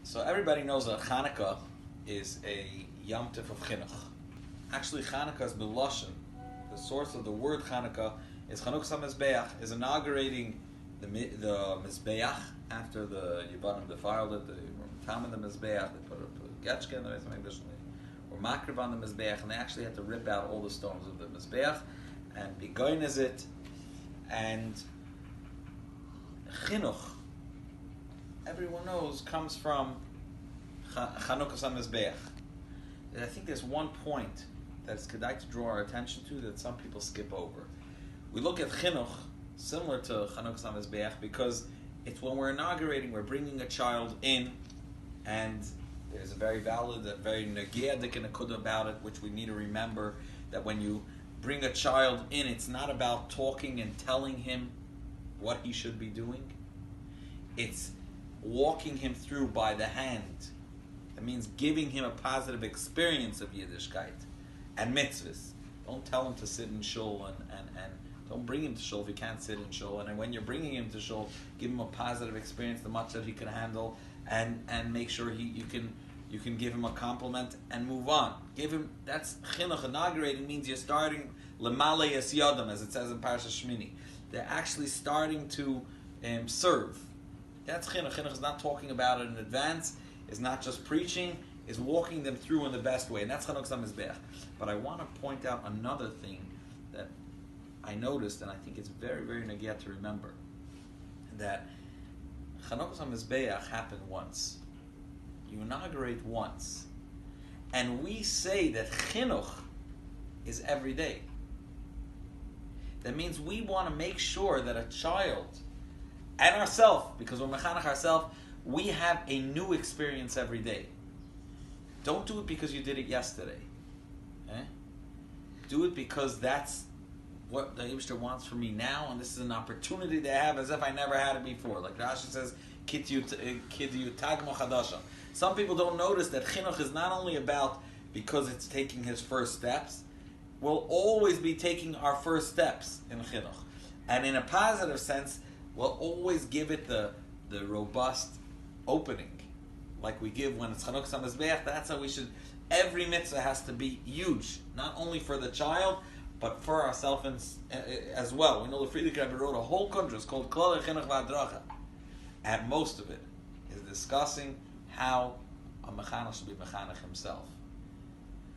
So everybody knows that Chanukah is a Yom Tif of Chinuch. Actually, Chanukah is Beloshen. The source of the word Chanukah is Chanukah Mizbeach, is inaugurating the Mizbeach after the Yevanim defiled it. They were tam in the Mizbeach, they put a getchke in the Mizbeach, or makriv on the Mizbeach, and they actually had to rip out all the stones of the Mizbeach and begoiniz it. And Chinuch, everyone knows, comes from Chanukah Mizbeach. I think there's one point that's kedai to draw our attention to that some people skip over. We look at Chinuch similar to Chanukah Mizbeach because it's when we're inaugurating, we're bringing a child in, and there's a very valid, a very negeadik and akudah about it, which we need to remember, that when you bring a child in, it's not about talking and telling him what he should be doing. It's walking him through by the hand. That means giving him a positive experience of Yiddishkeit and mitzvahs. Don't tell him to sit in shul and don't bring him to shul if he can't sit in shul. And when you're bringing him to shul, give him a positive experience, the much that he can handle, and make sure you can give him a compliment and move on. Give him, that's chinuch. Inaugurating means you're starting lemale es yadam, as it says in Parashat Shmini. They're actually starting to serve. That's chinuch. Chinuch is not talking about it in advance. It's not just preaching. It's walking them through in the best way, and that's Chanukah Mizbeach. But I want to point out another thing that I noticed, and I think it's very, very negiah to remember, that Chanukah Mizbeach happened once. You inaugurate once, and we say that chinuch is every day. That means we want to make sure that a child and ourselves, because we're mechanech ourselves, we have a new experience every day. Don't do it because you did it yesterday. Do it because that's what the Eibishter wants from me now, and this is an opportunity to have as if I never had it before. Like Rashi says, Kidyu Tagmo Chadasha. Some people don't notice that chinuch is not only about because it's taking his first steps. We'll always be taking our first steps in chinuch. And in a positive sense, we'll always give it the robust opening. Like we give when it's Chanukah Mizbeach, that's how we should. Every mitzvah has to be huge, not only for the child, but for ourselves as well. We know the Friedrich Rebbe wrote a whole country, it's called Klal Chinuch V'Hadracha. And most of it is discussing how a mechanech should be mechanech himself.